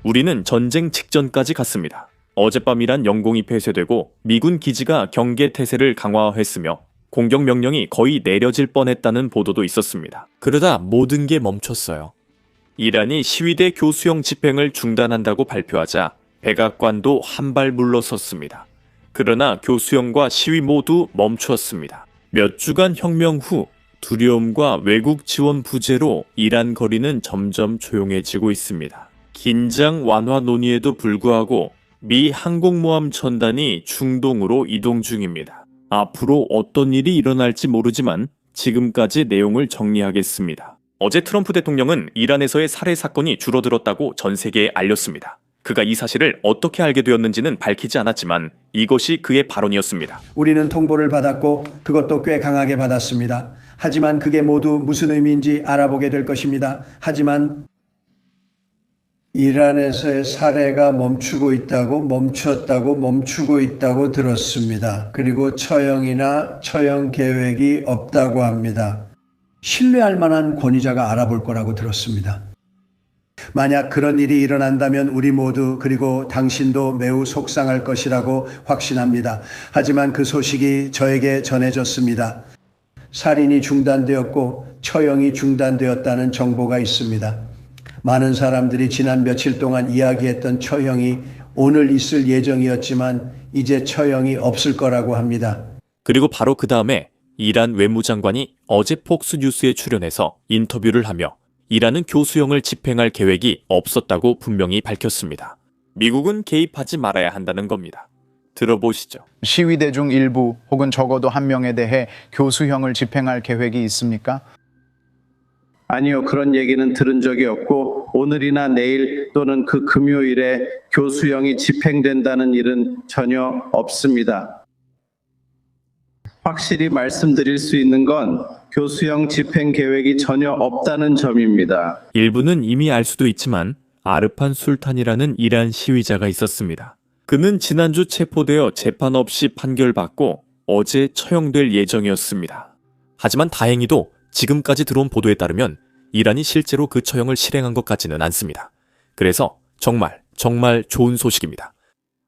우리는 전쟁 직전까지 갔습니다. 어젯밤 이란 영공이 폐쇄되고 미군 기지가 경계 태세를 강화했으며 공격 명령이 거의 내려질 뻔했다는 보도도 있었습니다. 그러다 모든 게 멈췄어요. 이란이 시위대 교수형 집행을 중단한다고 발표하자 백악관도 한 발 물러섰습니다. 그러나 교수형과 시위 모두 멈추었습니다. 몇 주간 혁명 후 두려움과 외국 지원 부재로 이란 거리는 점점 조용해지고 있습니다. 긴장 완화 논의에도 불구하고 미 항공모함 전단이 중동으로 이동 중입니다. 앞으로 어떤 일이 일어날지 모르지만 지금까지 내용을 정리하겠습니다. 어제 트럼프 대통령은 이란에서의 살해 사건이 줄어들었다고 전 세계에 알렸습니다. 그가 이 사실을 어떻게 알게 되었는지는 밝히지 않았지만 이것이 그의 발언이었습니다. 우리는 통보를 받았고 그것도 꽤 강하게 받았습니다. 하지만 그게 모두 무슨 의미인지 알아보게 될 것입니다. 하지만 이란에서의 살해가 멈추고 있다고 들었습니다. 그리고 처형이나 처형 계획이 없다고 합니다. 신뢰할 만한 권위자가 알아볼 거라고 들었습니다. 만약 그런 일이 일어난다면 우리 모두 그리고 당신도 매우 속상할 것이라고 확신합니다. 하지만 그 소식이 저에게 전해졌습니다. 살인이 중단되었고 처형이 중단되었다는 정보가 있습니다. 많은 사람들이 지난 며칠 동안 이야기했던 처형이 오늘 있을 예정이었지만 이제 처형이 없을 거라고 합니다. 그리고 바로 그 다음에 이란 외무장관이 어제 폭스뉴스에 출연해서 인터뷰를 하며 이란은 교수형을 집행할 계획이 없었다고 분명히 밝혔습니다. 미국은 개입하지 말아야 한다는 겁니다. 들어보시죠. 시위대 중 일부 혹은 적어도 한 명에 대해 교수형을 집행할 계획이 있습니까? 아니요, 그런 얘기는 들은 적이 없고 오늘이나 내일 또는 그 금요일에 교수형이 집행된다는 일은 전혀 없습니다. 확실히 말씀드릴 수 있는 건 교수형 집행 계획이 전혀 없다는 점입니다. 일부는 이미 알 수도 있지만 아르판 술탄이라는 이란 시위자가 있었습니다. 그는 지난주 체포되어 재판 없이 판결받고 어제 처형될 예정이었습니다. 하지만 다행히도 지금까지 들어온 보도에 따르면 이란이 실제로 그 처형을 실행한 것 같지는 않습니다. 그래서 정말 좋은 소식입니다.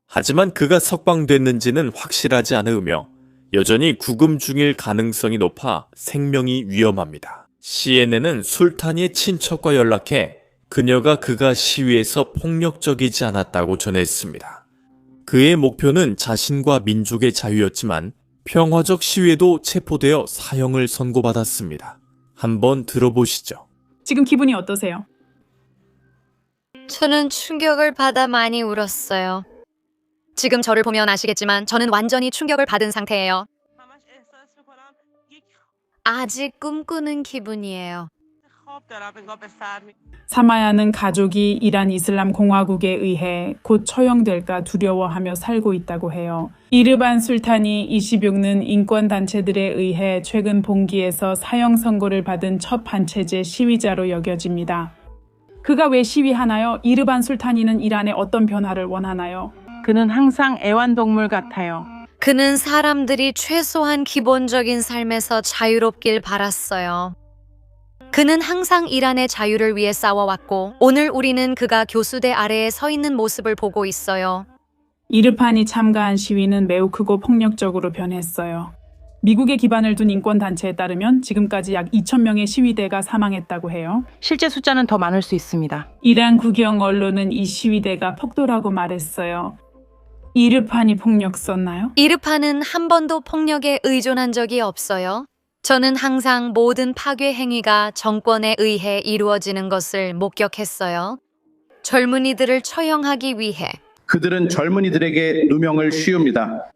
하지만 그가 석방됐는지는 확실하지 않으며 여전히 구금 중일 가능성이 높아 생명이 위험합니다. CNN은 술탄이의 친척과 연락해 그가 시위에서 폭력적이지 않았다고 전했습니다. 그의 목표는 자신과 민족의 자유였지만 평화적 시위에도 체포되어 사형을 선고받았습니다. 한번 들어보시죠. 지금 기분이 어떠세요? 저는 충격을 받아 많이 울었어요. 지금 저를 보면 아시겠지만 저는 완전히 충격을 받은 상태예요. 아직 꿈꾸는 기분이에요. 사마야는 가족이 이란 이슬람 공화국에 의해 곧 처형될까 두려워하며 살고 있다고 해요. 이르반 술탄이 26는 인권단체들에 의해 최근 봉기에서 사형 선고를 받은 첫 반체제 시위자로 여겨집니다. 그가 왜 시위하나요? 이르반 술탄이는 이란에 어떤 변화를 원하나요? 그는 항상 애완동물 같아요. 그는 사람들이 최소한 기본적인 삶에서 자유롭길 바랐어요. 그는 항상 이란의 자유를 위해 싸워왔고 오늘 우리는 그가 교수대 아래에 서 있는 모습을 보고 있어요. 이르판이 참가한 시위는 매우 크고 폭력적으로 변했어요. 미국에 기반을 둔 인권단체에 따르면 지금까지 약 2,000명의 시위대가 사망했다고 해요. 실제 숫자는 더 많을 수 있습니다. 이란 국영 언론은 이 시위대가 폭도라고 말했어요. 이르판이 폭력 썼나요? 이르판은 한 번도 폭력에 의존한 적이 없어요. 저는 항상 모든 파괴 행위가 정권에 의해 이루어지는 것을 목격했어요. 젊은이들을 처형하기 위해. 그들은 젊은이들에게 누명을 씌웁니다.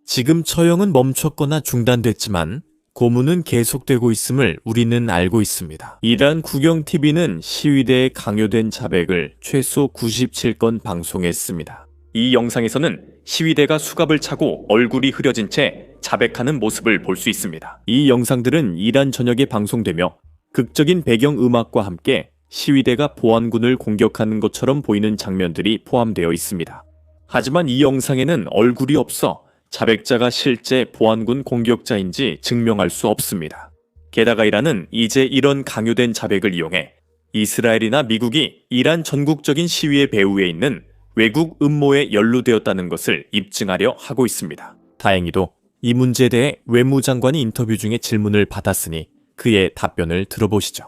지금 처형은 멈췄거나 중단됐지만 고문은 계속되고 있음을 우리는 알고 있습니다. 이란 국영TV는 시위대의 강요된 자백을 최소 97건 방송했습니다. 이 영상에서는 시위대가 수갑을 차고 얼굴이 흐려진 채 자백하는 모습을 볼 수 있습니다. 이 영상들은 이란 전역에 방송되며 극적인 배경음악과 함께 시위대가 보안군을 공격하는 것처럼 보이는 장면들이 포함되어 있습니다. 하지만 이 영상에는 얼굴이 없어 자백자가 실제 보안군 공격자인지 증명할 수 없습니다. 게다가 이란은 이제 이런 강요된 자백을 이용해 이스라엘이나 미국이 이란 전국적인 시위의 배후에 있는 외국 음모에 연루되었다는 것을 입증하려 하고 있습니다. 다행히도 이 문제에 대해 외무장관이 인터뷰 중에 질문을 받았으니 그의 답변을 들어보시죠.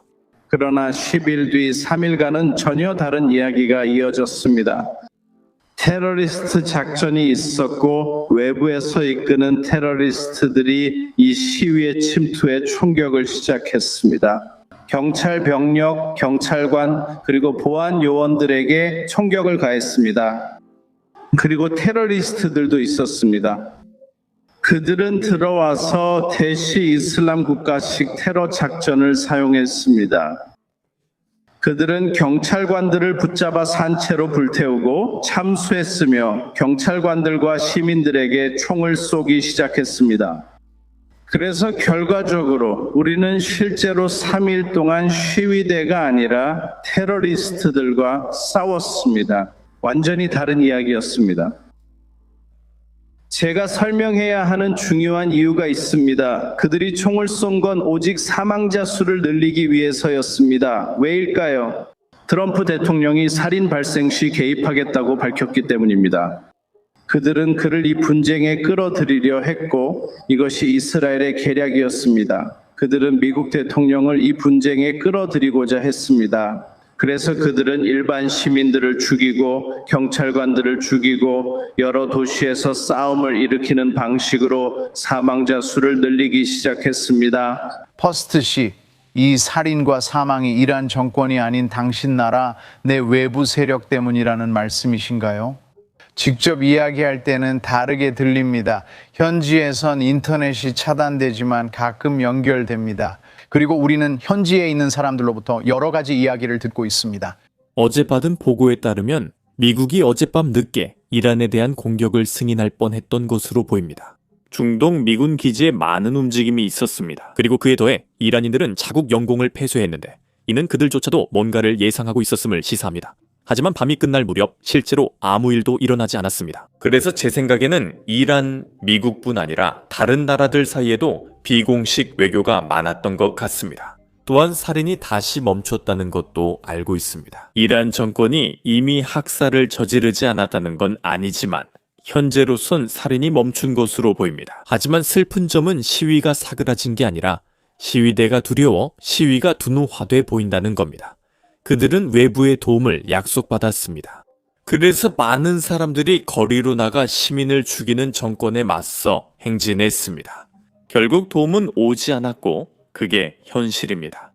그러나 10일 뒤 3일간은 전혀 다른 이야기가 이어졌습니다. 테러리스트 작전이 있었고 외부에서 이끄는 테러리스트들이 이 시위에 침투해 총격을 시작했습니다. 경찰 병력, 경찰관, 그리고 보안 요원들에게 총격을 가했습니다. 그리고 테러리스트들도 있었습니다. 그들은 들어와서 대시 이슬람 국가식 테러 작전을 사용했습니다. 그들은 경찰관들을 붙잡아 산채로 불태우고 참수했으며 경찰관들과 시민들에게 총을 쏘기 시작했습니다. 그래서 결과적으로 우리는 실제로 3일 동안 시위대가 아니라 테러리스트들과 싸웠습니다. 완전히 다른 이야기였습니다. 제가 설명해야 하는 중요한 이유가 있습니다. 그들이 총을 쏜 건 오직 사망자 수를 늘리기 위해서였습니다. 왜일까요? 트럼프 대통령이 살인 발생 시 개입하겠다고 밝혔기 때문입니다. 그들은 그를 이 분쟁에 끌어들이려 했고 이것이 이스라엘의 계략이었습니다. 그들은 미국 대통령을 이 분쟁에 끌어들이고자 했습니다. 그래서 그들은 일반 시민들을 죽이고 경찰관들을 죽이고 여러 도시에서 싸움을 일으키는 방식으로 사망자 수를 늘리기 시작했습니다. 퍼스트 씨, 이 살인과 사망이 이란 정권이 아닌 당신 나라 내 외부 세력 때문이라는 말씀이신가요? 직접 이야기할 때는 다르게 들립니다. 현지에선 인터넷이 차단되지만 가끔 연결됩니다. 그리고 우리는 현지에 있는 사람들로부터 여러 가지 이야기를 듣고 있습니다. 어제 받은 보고에 따르면 미국이 어젯밤 늦게 이란에 대한 공격을 승인할 뻔했던 것으로 보입니다. 중동 미군 기지에 많은 움직임이 있었습니다. 그리고 그에 더해 이란인들은 자국 영공을 폐쇄했는데 이는 그들조차도 뭔가를 예상하고 있었음을 시사합니다. 하지만 밤이 끝날 무렵 실제로 아무 일도 일어나지 않았습니다. 그래서 제 생각에는 이란, 미국뿐 아니라 다른 나라들 사이에도 비공식 외교가 많았던 것 같습니다. 또한 살인이 다시 멈췄다는 것도 알고 있습니다. 이란 정권이 이미 학살을 저지르지 않았다는 건 아니지만 현재로선 살인이 멈춘 것으로 보입니다. 하지만 슬픈 점은 시위가 사그라진 게 아니라 시위대가 두려워 시위가 둔화돼 보인다는 겁니다. 그들은 외부의 도움을 약속받았습니다. 그래서 많은 사람들이 거리로 나가 시민을 죽이는 정권에 맞서 행진했습니다. 결국 도움은 오지 않았고 그게 현실입니다.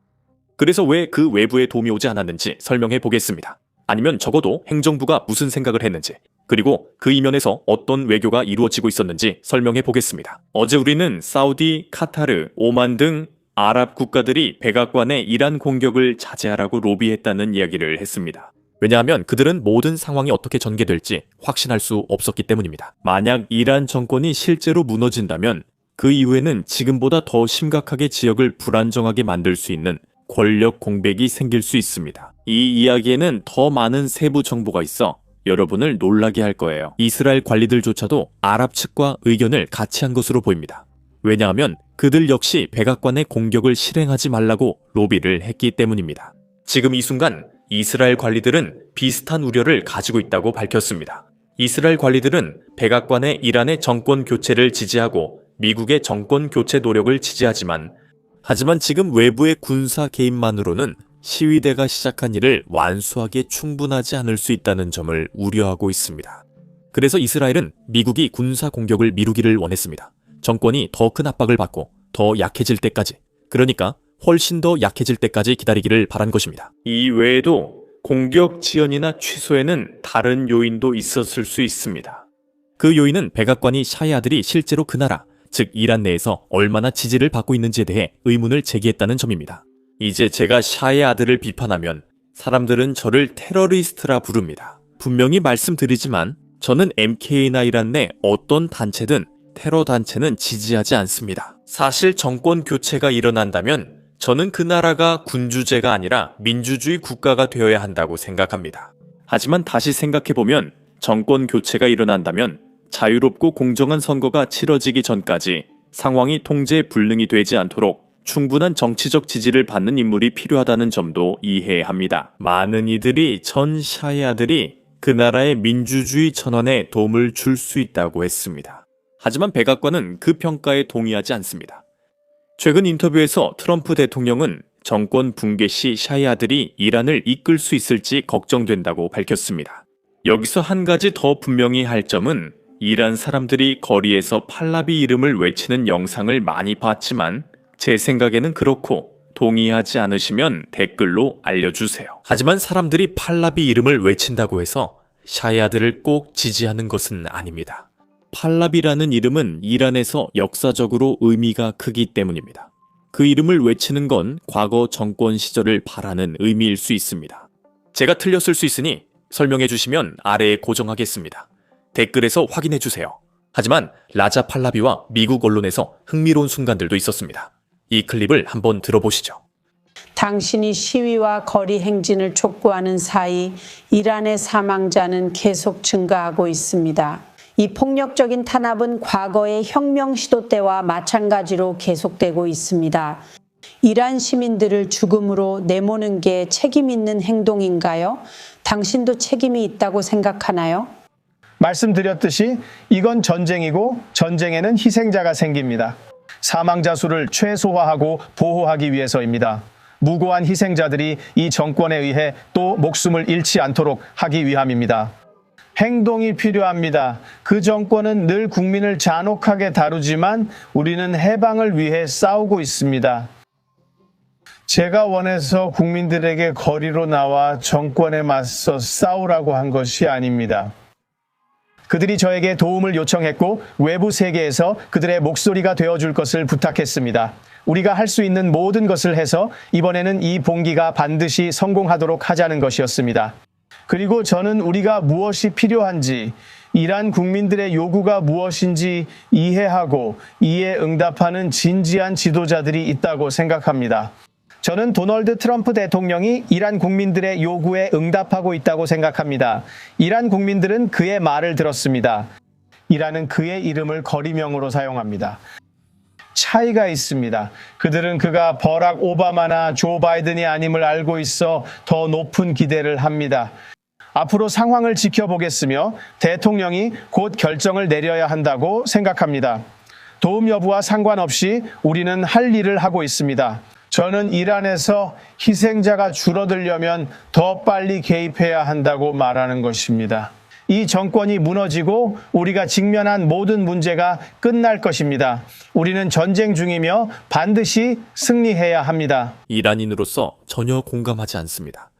그래서 왜 그 외부의 도움이 오지 않았는지 설명해 보겠습니다. 아니면 적어도 행정부가 무슨 생각을 했는지, 그리고 그 이면에서 어떤 외교가 이루어지고 있었는지 설명해 보겠습니다. 어제 우리는 사우디, 카타르, 오만 등 아랍 국가들이 백악관에 이란 공격을 자제하라고 로비했다는 이야기를 했습니다. 왜냐하면 그들은 모든 상황이 어떻게 전개될지 확신할 수 없었기 때문입니다. 만약 이란 정권이 실제로 무너진다면 그 이후에는 지금보다 더 심각하게 지역을 불안정하게 만들 수 있는 권력 공백이 생길 수 있습니다. 이 이야기에는 더 많은 세부 정보가 있어 여러분을 놀라게 할 거예요. 이스라엘 관리들조차도 아랍 측과 의견을 같이 한 것으로 보입니다. 왜냐하면 그들 역시 백악관의 공격을 실행하지 말라고 로비를 했기 때문입니다. 지금 이 순간 이스라엘 관리들은 비슷한 우려를 가지고 있다고 밝혔습니다. 이스라엘 관리들은 백악관의 이란의 정권 교체를 지지하고 미국의 정권 교체 노력을 지지하지만 하지만 지금 외부의 군사 개입만으로는 시위대가 시작한 일을 완수하기에 충분하지 않을 수 있다는 점을 우려하고 있습니다. 그래서 이스라엘은 미국이 군사 공격을 미루기를 원했습니다. 정권이 더 큰 압박을 받고 더 약해질 때까지, 그러니까 훨씬 더 약해질 때까지 기다리기를 바란 것입니다. 이 외에도 공격 지연이나 취소에는 다른 요인도 있었을 수 있습니다. 그 요인은 백악관이 샤의 아들이 실제로 그 나라, 즉 이란 내에서 얼마나 지지를 받고 있는지에 대해 의문을 제기했다는 점입니다. 이제 제가 샤의 아들을 비판하면 사람들은 저를 테러리스트라 부릅니다. 분명히 말씀드리지만 저는 MK나 이란 내 어떤 단체든 테러 단체는 지지하지 않습니다. 사실 정권 교체가 일어난다면 저는 그 나라가 군주제가 아니라 민주주의 국가가 되어야 한다고 생각합니다. 하지만 다시 생각해보면 정권 교체가 일어난다면 자유롭고 공정한 선거가 치러지기 전까지 상황이 통제 불능이 되지 않도록 충분한 정치적 지지를 받는 인물이 필요하다는 점도 이해해야 합니다. 많은 이들이 전 샤의 아들이 그 나라의 민주주의 전환에 도움을 줄 수 있다고 했습니다. 하지만 백악관은 그 평가에 동의하지 않습니다. 최근 인터뷰에서 트럼프 대통령은 정권 붕괴 시 샤의 아들이 이란을 이끌 수 있을지 걱정된다고 밝혔습니다. 여기서 한 가지 더 분명히 할 점은 이란 사람들이 거리에서 팔라비 이름을 외치는 영상을 많이 봤지만 제 생각에는 그렇고 동의하지 않으시면 댓글로 알려주세요. 하지만 사람들이 팔라비 이름을 외친다고 해서 샤의 아들을 꼭 지지하는 것은 아닙니다. 팔라비라는 이름은 이란에서 역사적으로 의미가 크기 때문입니다. 그 이름을 외치는 건 과거 정권 시절을 바라는 의미일 수 있습니다. 제가 틀렸을 수 있으니 설명해 주시면 아래에 고정하겠습니다. 댓글에서 확인해 주세요. 하지만 라자 팔라비와 미국 언론에서 흥미로운 순간들도 있었습니다. 이 클립을 한번 들어보시죠. 당신이 시위와 거리 행진을 촉구하는 사이 이란의 사망자는 계속 증가하고 있습니다. 이 폭력적인 탄압은 과거의 혁명 시도 때와 마찬가지로 계속되고 있습니다. 이란 시민들을 죽음으로 내모는 게 책임 있는 행동인가요? 당신도 책임이 있다고 생각하나요? 말씀드렸듯이 이건 전쟁이고 전쟁에는 희생자가 생깁니다. 사망자 수를 최소화하고 보호하기 위해서입니다. 무고한 희생자들이 이 정권에 의해 또 목숨을 잃지 않도록 하기 위함입니다. 행동이 필요합니다. 그 정권은 늘 국민을 잔혹하게 다루지만 우리는 해방을 위해 싸우고 있습니다. 제가 원해서 국민들에게 거리로 나와 정권에 맞서 싸우라고 한 것이 아닙니다. 그들이 저에게 도움을 요청했고 외부 세계에서 그들의 목소리가 되어줄 것을 부탁했습니다. 우리가 할 수 있는 모든 것을 해서 이번에는 이 봉기가 반드시 성공하도록 하자는 것이었습니다. 그리고 저는 우리가 무엇이 필요한지, 이란 국민들의 요구가 무엇인지 이해하고 이에 응답하는 진지한 지도자들이 있다고 생각합니다. 저는 도널드 트럼프 대통령이 이란 국민들의 요구에 응답하고 있다고 생각합니다. 이란 국민들은 그의 말을 들었습니다. 이란은 그의 이름을 거리명으로 사용합니다. 차이가 있습니다. 그들은 그가 버락 오바마나 조 바이든이 아님을 알고 있어 더 높은 기대를 합니다. 앞으로 상황을 지켜보겠으며 대통령이 곧 결정을 내려야 한다고 생각합니다. 도움 여부와 상관없이 우리는 할 일을 하고 있습니다. 저는 이란에서 희생자가 줄어들려면 더 빨리 개입해야 한다고 말하는 것입니다. 이 정권이 무너지고 우리가 직면한 모든 문제가 끝날 것입니다. 우리는 전쟁 중이며 반드시 승리해야 합니다. 이란인으로서 전혀 공감하지 않습니다.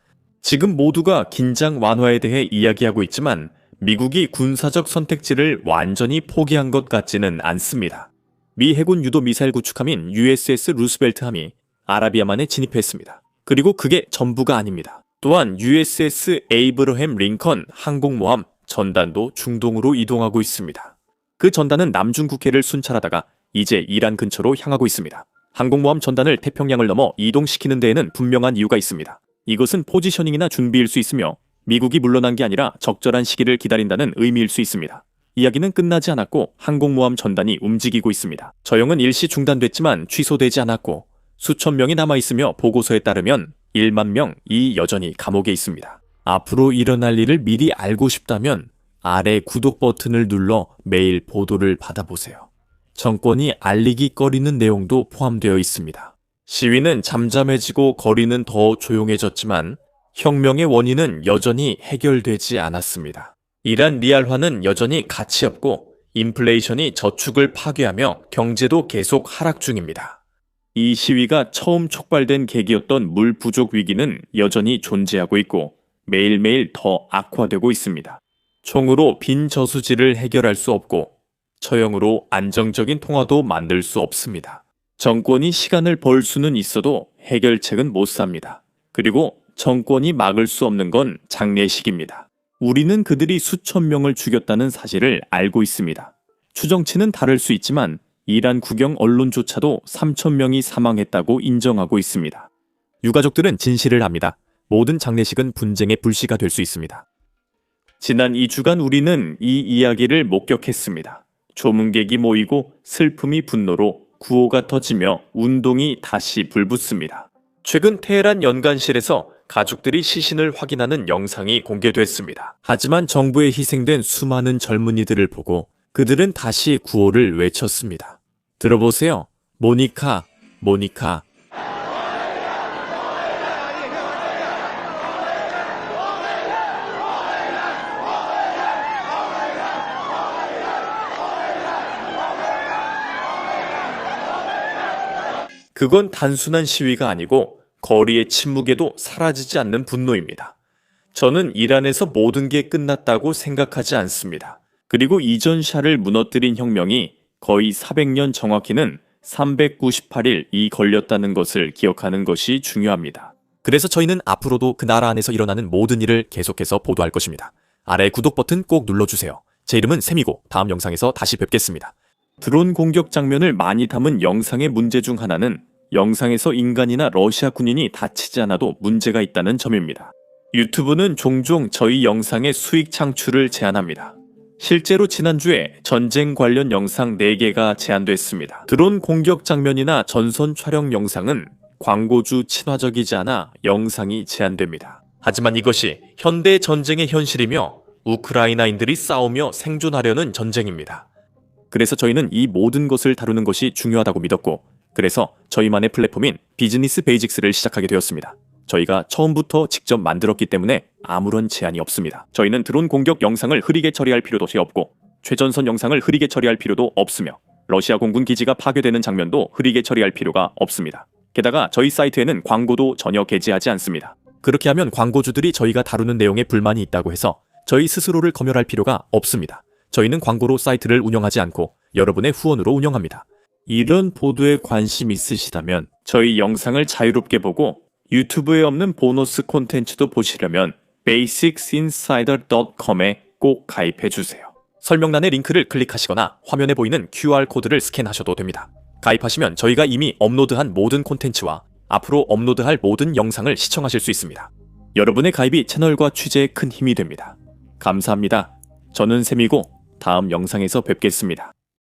지금 모두가 긴장 완화에 대해 이야기하고 있지만 미국이 군사적 선택지를 완전히 포기한 것 같지는 않습니다. 미 해군 유도 미사일 구축함인 USS 루스벨트함이 아라비아만에 진입했습니다. 그리고 그게 전부가 아닙니다. 또한 USS 에이브러햄 링컨 항공모함 전단도 중동으로 이동하고 있습니다. 그 전단은 남중 국해를 순찰하다가 이제 이란 근처로 향하고 있습니다. 항공모함 전단을 태평양을 넘어 이동시키는 데에는 분명한 이유가 있습니다. 이것은 포지셔닝이나 준비일 수 있으며 미국이 물러난 게 아니라 적절한 시기를 기다린다는 의미일 수 있습니다. 이야기는 끝나지 않았고 항공모함 전단이 움직이고 있습니다. 저용은 일시 중단됐지만 취소되지 않았고 수천 명이 남아있으며 보고서에 따르면 1만 명이 여전히 감옥에 있습니다. 앞으로 일어날 일을 미리 알고 싶다면 아래 구독 버튼을 눌러 매일 보도를 받아보세요. 정권이 알리기거리는 내용도 포함되어 있습니다. 시위는 잠잠해지고 거리는 더 조용해졌지만 혁명의 원인은 여전히 해결되지 않았습니다. 이란 리알화는 여전히 가치 없고 인플레이션이 저축을 파괴하며 경제도 계속 하락 중입니다. 이 시위가 처음 촉발된 계기였던 물 부족 위기는 여전히 존재하고 있고 매일매일 더 악화되고 있습니다. 총으로 빈 저수지를 해결할 수 없고 처형으로 안정적인 통화도 만들 수 없습니다. 정권이 시간을 벌 수는 있어도 해결책은 못 삽니다. 그리고 정권이 막을 수 없는 건 장례식입니다. 우리는 그들이 수천 명을 죽였다는 사실을 알고 있습니다. 추정치는 다를 수 있지만 이란 국영 언론조차도 3천 명이 사망했다고 인정하고 있습니다. 유가족들은 진실을 압니다. 모든 장례식은 분쟁의 불씨가 될 수 있습니다. 지난 2주간 우리는 이 이야기를 목격했습니다. 조문객이 모이고 슬픔이 분노로 구호가 터지며 운동이 다시 불붙습니다. 최근 테헤란 연간실에서 가족들이 시신을 확인하는 영상이 공개됐습니다. 하지만 정부에 희생된 수많은 젊은이들을 보고 그들은 다시 구호를 외쳤습니다. 들어보세요. 모니카, 모니카. 그건 단순한 시위가 아니고 거리의 침묵에도 사라지지 않는 분노입니다. 저는 이란에서 모든 게 끝났다고 생각하지 않습니다. 그리고 이전 샤를 무너뜨린 혁명이 거의 400년, 정확히는 398일이 걸렸다는 것을 기억하는 것이 중요합니다. 그래서 저희는 앞으로도 그 나라 안에서 일어나는 모든 일을 계속해서 보도할 것입니다. 아래 구독 버튼 꼭 눌러주세요. 제 이름은 샘이고 다음 영상에서 다시 뵙겠습니다. 드론 공격 장면을 많이 담은 영상의 문제 중 하나는 영상에서 인간이나 러시아 군인이 다치지 않아도 문제가 있다는 점입니다. 유튜브는 종종 저희 영상의 수익 창출을 제한합니다. 실제로 지난주에 전쟁 관련 영상 4개가 제한됐습니다. 드론 공격 장면이나 전선 촬영 영상은 광고주 친화적이지 않아 영상이 제한됩니다. 하지만 이것이 현대 전쟁의 현실이며 우크라이나인들이 싸우며 생존하려는 전쟁입니다. 그래서 저희는 이 모든 것을 다루는 것이 중요하다고 믿었고, 그래서 저희만의 플랫폼인 비즈니스 베이직스를 시작하게 되었습니다. 저희가 처음부터 직접 만들었기 때문에 아무런 제한이 없습니다. 저희는 드론 공격 영상을 흐리게 처리할 필요도 없고, 최전선 영상을 흐리게 처리할 필요도 없으며, 러시아 공군 기지가 파괴되는 장면도 흐리게 처리할 필요가 없습니다. 게다가 저희 사이트에는 광고도 전혀 게재하지 않습니다. 그렇게 하면 광고주들이 저희가 다루는 내용에 불만이 있다고 해서 저희 스스로를 검열할 필요가 없습니다. 저희는 광고로 사이트를 운영하지 않고 여러분의 후원으로 운영합니다. 이런 보도에 관심 있으시다면 저희 영상을 자유롭게 보고 유튜브에 없는 보너스 콘텐츠도 보시려면 basicsinsider.com에 꼭 가입해주세요. 설명란의 링크를 클릭하시거나 화면에 보이는 QR코드를 스캔하셔도 됩니다. 가입하시면 저희가 이미 업로드한 모든 콘텐츠와 앞으로 업로드할 모든 영상을 시청하실 수 있습니다. 여러분의 가입이 채널과 취재에 큰 힘이 됩니다. 감사합니다. 저는 샘이고 다음 영상에서 뵙겠습니다.